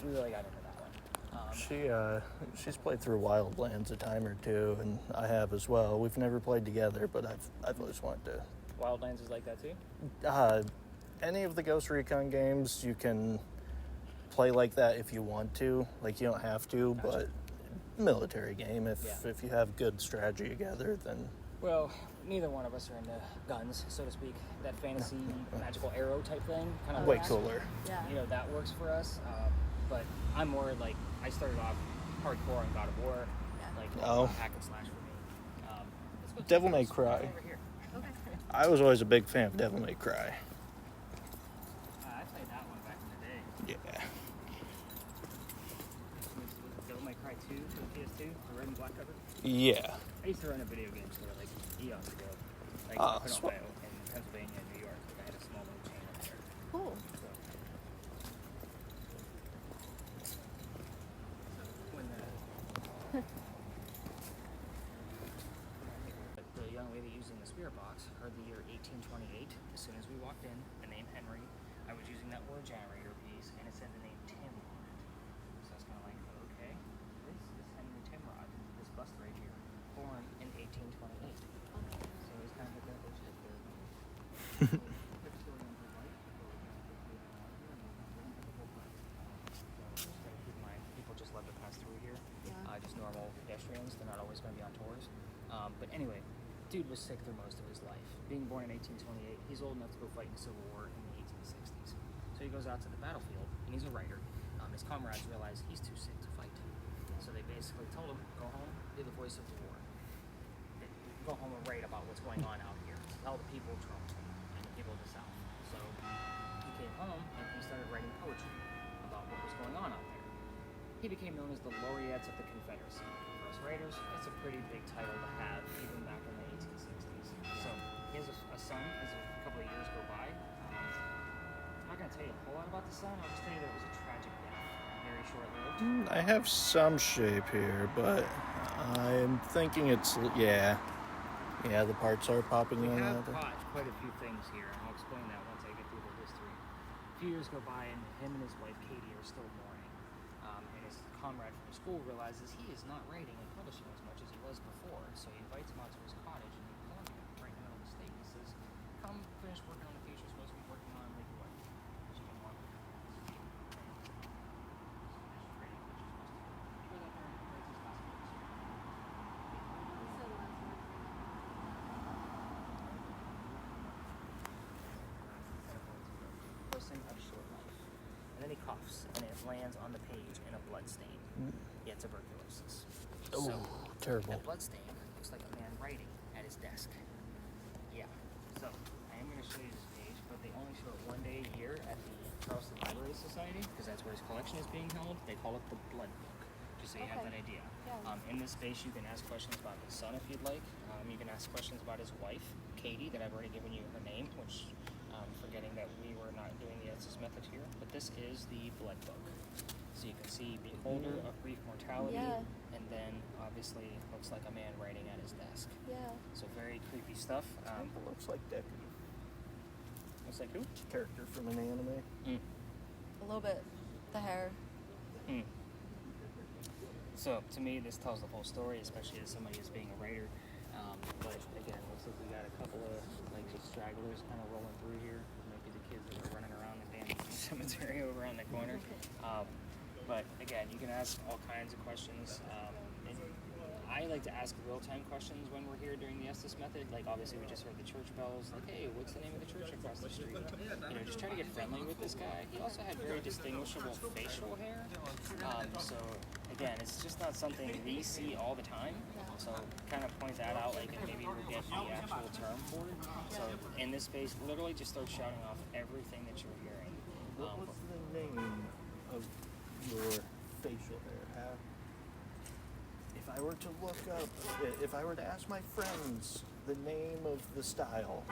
we really got into that one. She's played through Wildlands a time or two, and I have as well. We've never played together, but I've always wanted to. Wildlands is like that too? Any of the Ghost Recon games, you can play like that if you want to. Like, you don't have to, Gotcha. but military game. If Yeah. if you have good strategy together, then Well, neither one of us are into guns, so to speak. That fantasy magical arrow type thing, kind of way yeah. cooler. Yeah. You know, that works for us. But I'm more like, I started off hardcore on God of War, Yeah. like Oh. hack and slash for me. Let's go Devil take May this Cry. over here. Okay. I was always a big fan of Devil May Cry. I played that one back in the day. Yeah. Was Devil May Cry 2 for the PS2, the red and black cover. Yeah. I used to run a video game store like eons ago, like Ah, up in sweet. Ohio, in Pennsylvania, and New York. Like, I had a small little chain up there. Cool. So, when the young lady using the spirit box heard the year 1828, as soon as we walked in, the name Henry, I was using that word generator piece, and it said the name Tim on it. So I was kind of like, okay, this is Henry Timrod, this bust right here, born in 1828. So it was kind of like a legit there. Quick story on her life before we kind of get to it out here, and then we'll have the whole place. So just gotta keep in mind, people just love to pass through here. Yeah. Just normal pedestrians, they're not always going to be on tours. But anyway, dude was sick through most of his life. Being born in 1828, he's old enough to go fight in the Civil War in the 1860s. So he goes out to the battlefield, and he's a writer. His comrades realize he's too sick to fight. So they basically told him, go home, be the voice of the war. Go home and write about what's going on out here. Tell the people Trump and the people of the South. So he came home and he started writing poetry about what was going on out there. He became known as the Laureates of the Confederacy. For us writers, that's a pretty big title to have, even back in the 1860s. So he has a son as a couple of years go by. I'm not going to tell you a whole lot about the son. I'll just tell you that it was a tragic death, very short-lived. I have some shape here, but I'm thinking it's, yeah, the parts are popping We on have that. caught quite a few things here, and I'll explain that once I get through the history. A few years go by, and him and his wife Katie are still mourning. And his comrade from school realizes he is not writing and publishing as much as he was before, so he invites him out to his cottage in Columbia, right in the middle of the state. He says, "Come finish working on the page you're supposed to be working on, like what? She didn't want to. Person of short life. And then he coughs, and it lands on the page in a blood stain. He had tuberculosis. Oh, terrible. That blood stain looks like a man writing at his desk. Yeah. So I am going to show you this page, but they only show it one day a year at the Charleston Library Society, because that's where his collection is being held. They call it the Blood Book, just so you have that idea. Yeah. In this space, you can ask questions about his son if you'd like. You can ask questions about his wife, Katie, that I've already given you her name, which forgetting that we were not doing the Estes method here, but this is the Blood Book. So you can see Beholder of Brief Mortality, Yeah. and then obviously looks like a man writing at his desk. Yeah. So very creepy stuff. It looks like Deku. Looks like who? Character from an anime. A little bit. The hair. So to me, this tells the whole story, especially as somebody who's being a writer. But again, looks like we got a couple of like just stragglers kind of rolling through here. Maybe the kids that are running around the damn cemetery over around the corner. But again, you can ask all kinds of questions. And I like to ask real-time questions when we're here during the Estes method. Like obviously we just heard the church bells. Like, hey, what's the name of the church across the street? Just try to get friendly with this guy. He also had very distinguishable facial hair. So again, it's just not something we see all the time. So kind of point that out, like, and maybe we'll get the actual term for it. So in this space, literally just start shouting off everything that you're hearing. What was the name of your facial hair? If I were to look up, if I were to ask my friends the name of the style.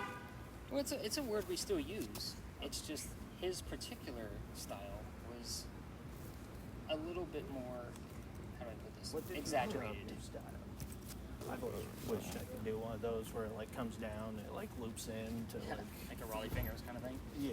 Well, it's a word we still use. It's just his particular style was a little bit more, how do I put this? What did Exaggerated. You think of your style? I've always wished I could do one of those where it like comes down, it like loops in to Like a Raleigh Fingers kind of thing. yeah.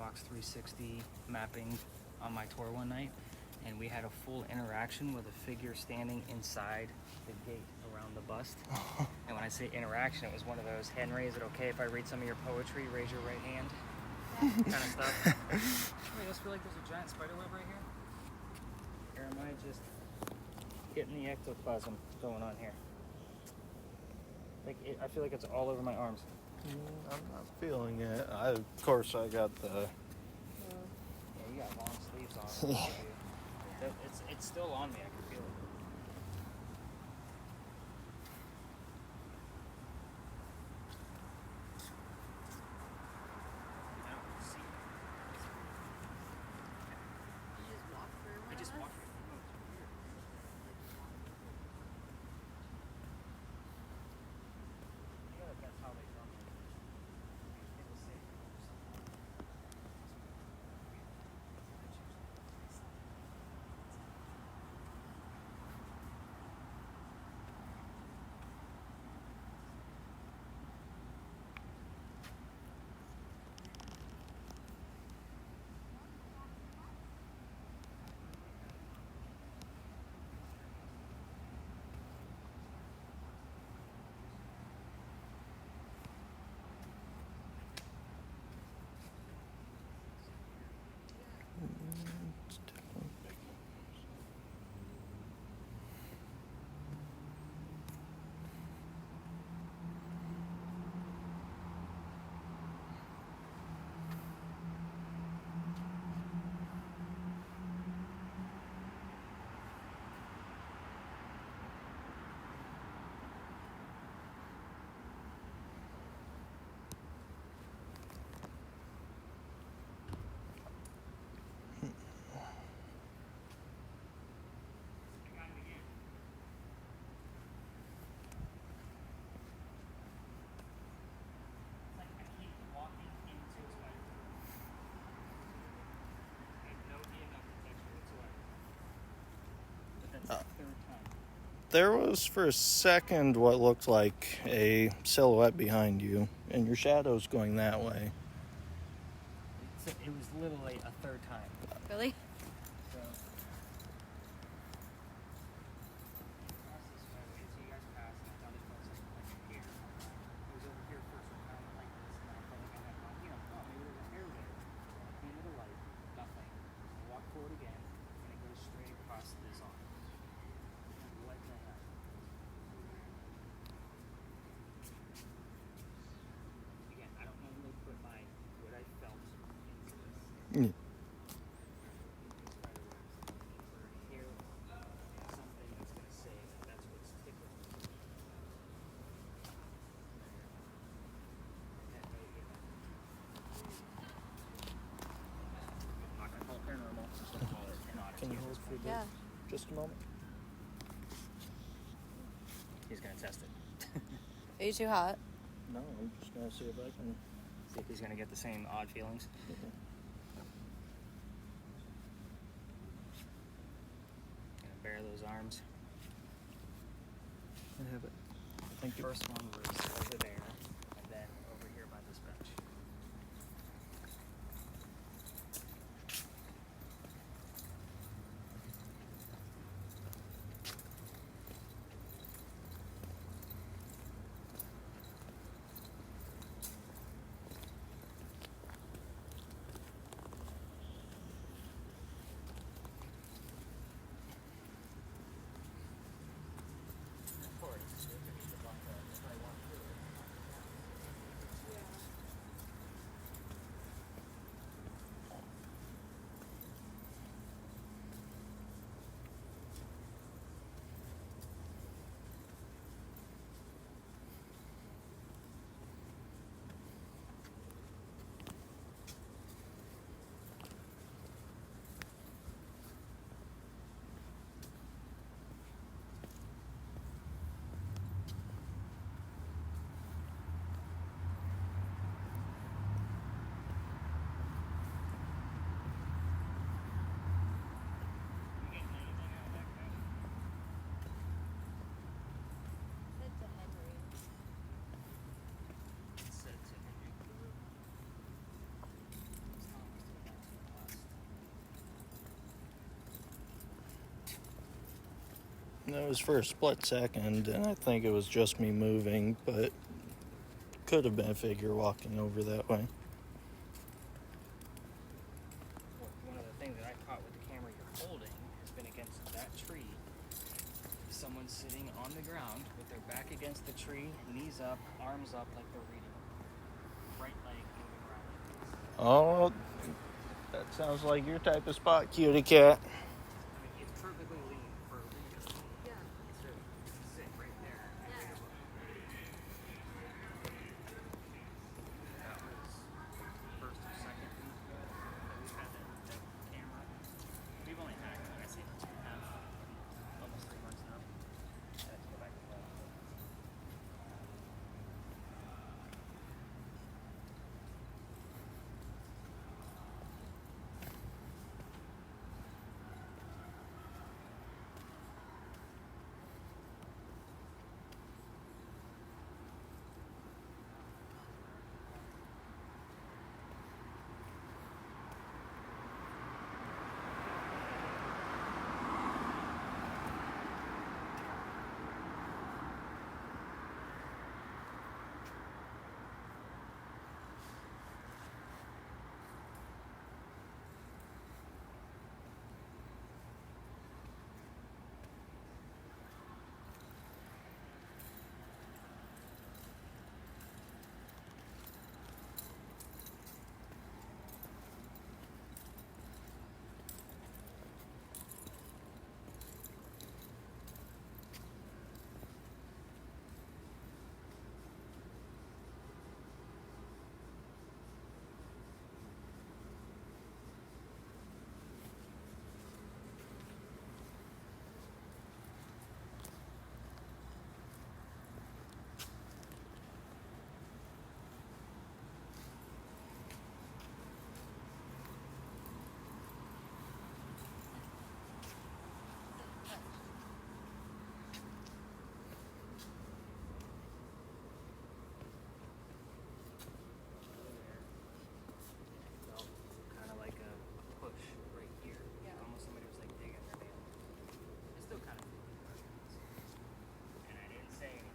Xbox 360 mapping on my tour one night, and we had a full interaction with a figure standing inside the gate around the bust. And when I say interaction, it was one of those, Henry, is it okay if I read some of your poetry? Raise your right hand. Kind of stuff. Wait, I just feel like there's a giant spider web right here. Or am I just getting the ectoplasm going on here? Like, I feel like it's all over my arms. I'm not feeling it. Of course, I got the. Yeah, you got long sleeves on. It's still on me. I can feel it. I don't see it. You just walk through one I just of us? walked right through it. I feel like that's how they drum it. It was safe. There was for a second what looked like a silhouette behind you, and your shadow's going that way. It was literally a third time. Really? So, across this way, so you guys passed, and I thought it felt like here. It was over here first, so kind of like this, and I felt like I had, maybe there's a hair there. Came to the light, nothing. I walk forward again, and it goes straight across this arm. What the heck? Again, I don't normally put what I felt into this. Mm. Hear something that's going to say that's what's tickling me. I'm not going to call it paranormal, I'm just going to call it an oddity. Can you hold for Yeah. just a moment? He's going to test it. Are you too hot? No, I'm just gonna see if I can. See if he's going to get the same odd feelings. Going to bare those arms. I have it. Thank you. First one was over there, and then over here by this bench. Forward, so you can just walk the right one through it. It was for a split second, and I think it was just me moving, but could have been a figure walking over that way. One of the things that I caught with the camera you're holding has been against that tree. Someone sitting on the ground with their back against the tree, knees up, arms up like they're reading. Right leg moving around like this. Oh, that sounds like your type of spot, cutie cat. I mean, it's perfectly lean for a reader. Yeah. To sit right there and read a book. That was first or second week ago that we've had that camera. We've only had it, like I say, 2.5, almost 3 months now. I have to go back to that. Felt kind of like a push right here. Yeah. Almost somebody was like digging their nail. It still kind of feels like that. And I didn't say anything.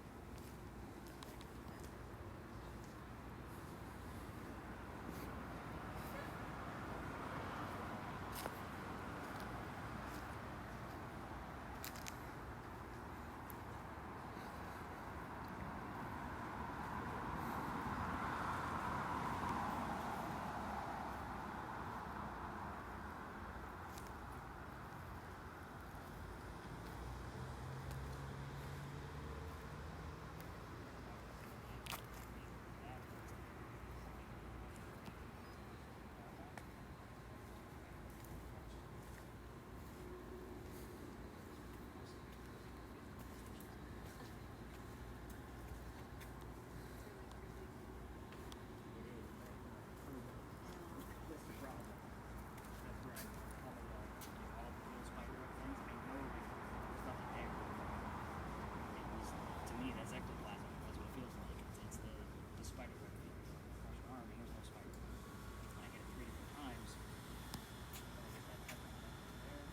That's the problem. That's where I call it all the little spider web things. I know there's nothing there. It was, to me, that's ectoplasm. That's what it feels like. It's the spider web thing. Across your arm, and there's no spider web. And I get it 3 different times. Then I get that pepper there.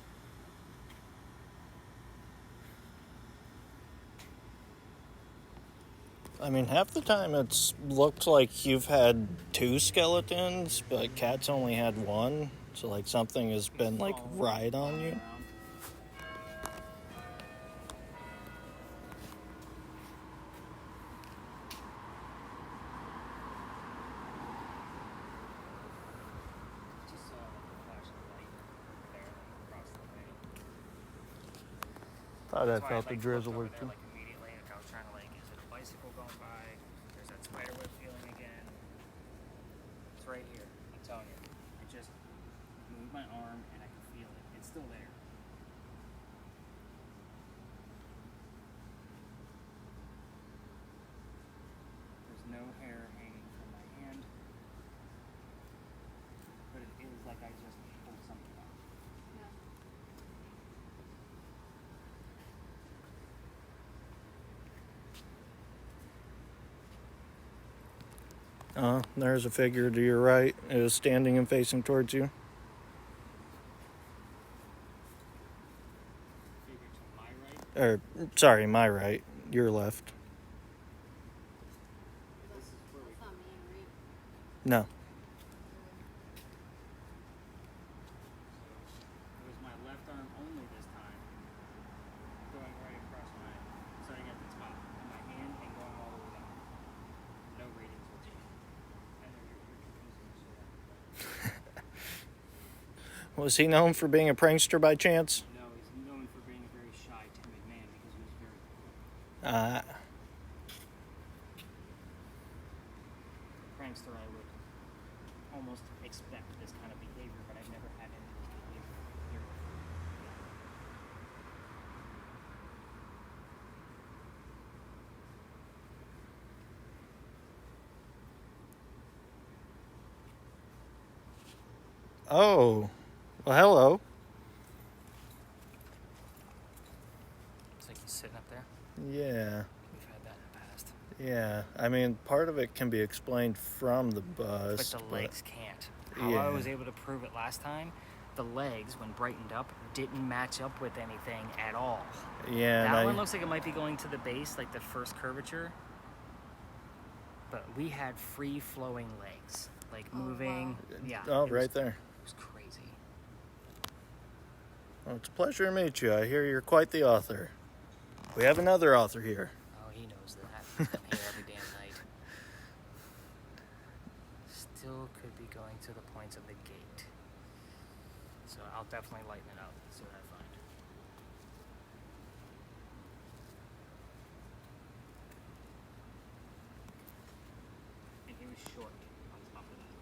I mean, half the time it's looked like you've had 2 skeletons, but Cat's only had 1. So, like, something has been, like, right on you. Just saw a flash of light there across the way. Thought I That's why felt the looked drizzle over or there, two. like immediately. Like I was trying to is it a bicycle going by? There's that spider web feeling again. It's right here. I'm telling you. I just moved my arm and I can feel it. It's still there. There's no hair hanging from my hand, but it is like I just pulled something off. Yeah. There's a figure to your right. It was standing and facing towards you. Figure to my right. Or, sorry, my right. Your left. This is where we. That's not me, right? No. It was my left arm only this time, going right across starting at the top of my hand and going all the way down. No ratings were taken. I know you're Was he known for being a prankster by chance? No, he's known for being a very shy, timid man because he was very cool. Prankster, I would almost expect this kind of behavior, but I've never had any of this behavior. Oh. Well, hello. It's like he's sitting up there. Yeah. We've had that in the past. Yeah. I mean, part of it can be explained from the bus. But the legs can't. How I was able to prove it last time, the legs, when brightened up, didn't match up with anything at all. Yeah. That one looks like it might be going to the base, like the first curvature. But we had free-flowing legs, like moving. Wow. Yeah. Oh, it right was, there. It was crazy. Well, it's a pleasure to meet you. I hear you're quite the author. We have another author here. Oh, he knows that. I'm here every damn night. Still could be going to the points of the gate. So I'll definitely lighten it up and see what I find. And he was short on top of that.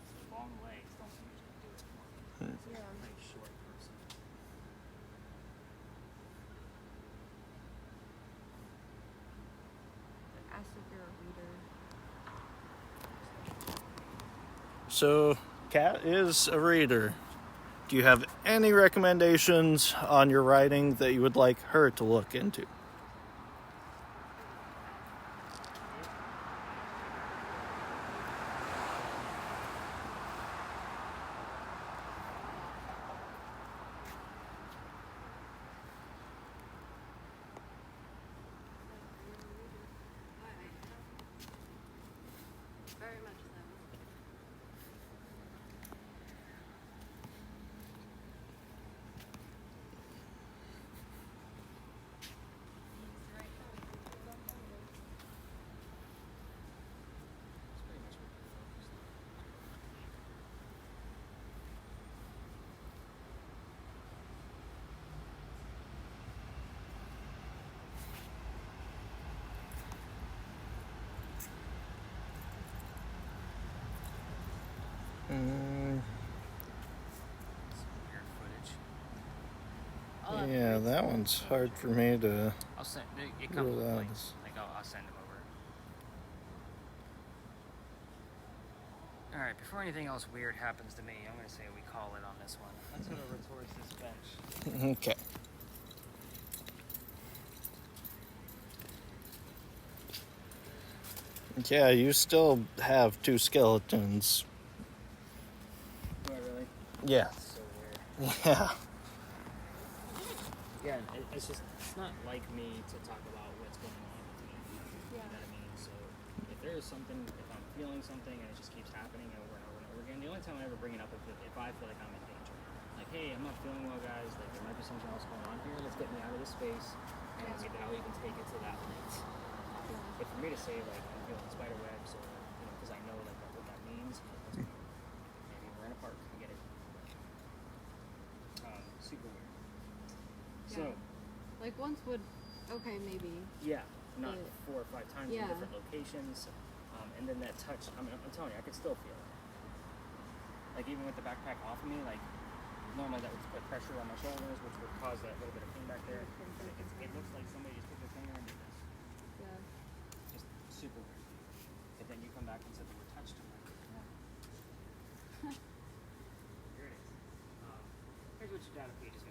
So long legs don't usually do it for me. He's a very short person. Ask if you're a reader. So, Kat is a reader. Do you have any recommendations on your writing that you would like her to look into? Very much so. It's pretty much what we're focused on. Mm, Some weird footage. I'll have to yeah, read that some. one's hard for me to. I'll send it comes Rule with out links. this. Like I'll send them over. All right, before anything else weird happens to me, I'm gonna say we call it on this one. Let's head over towards this bench. Okay. Yeah, you still have two skeletons. Do I really? Yeah. That's so weird. Yeah. Again, it's just it's not like me to talk about what's going on with me. You know what I mean? So if there is something, if I'm feeling something and it just keeps happening over and over and over again, the only time I ever bring it up is if I feel like I'm in danger. Like, hey, I'm not feeling well, guys. Like, there might be something else going on here. Let's get me out of this space, and I'll even take it to that length. But for me to say like I'm feeling spider webs, or because I know like what that means, maybe we're in a park. I get it. Super weird. So. Like once would, okay, maybe. Yeah, not But- 4 or 5 times in yeah. different locations. And then that touch, I'm telling you, I could still feel it. Like even with the backpack off of me, like normally that would put pressure on my shoulders, which would cause that little bit of pain back there. And it looks like somebody just took their finger and did this. Yeah. Just super weird. But then you come back and said the word touch to me. Here it is. Here's what your data page is